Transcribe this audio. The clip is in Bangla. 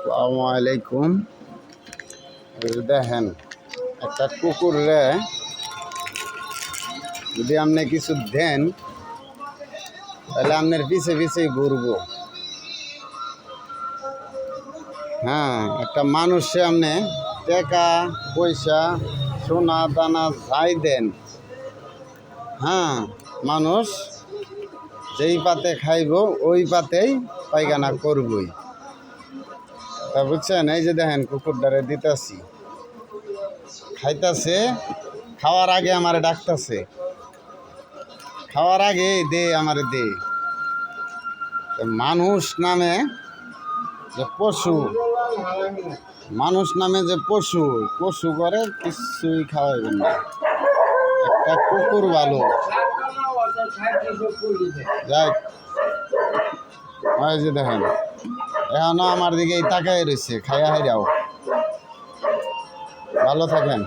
আসসালামু আলাইকুম। দেখেন একটা কুকুরে যদি আপনি কিছু দেন তাহলে আপনার পিছে পিছে ঘুরবো। হ্যাঁ, একটা মানুষে আপনি টাকা পয়সা সোনা দানা যাই দেন, হ্যাঁ, মানুষ যেই পাতে খাইব ওই পাতেই পায়খানা করবই। তা বুঝছেন? এই যে দেখেন কুকুরটারে দিতেছি, খাইতেছে, খাওয়ার আগে আমারে ডাকতেছে, খাওয়ার আগে দে আমারে দে। মানুষ নামে যে পশু, মানুষ নামে যে পশু পশু করে কিছুই খাওয়াইবেন না। একটা কুকুর ভালো। যাই, ওই যে দেখেন এখনো আমার দিকে তাকাই রয়েছে, খাইয়া হাইরাও। ভালো থাকেন।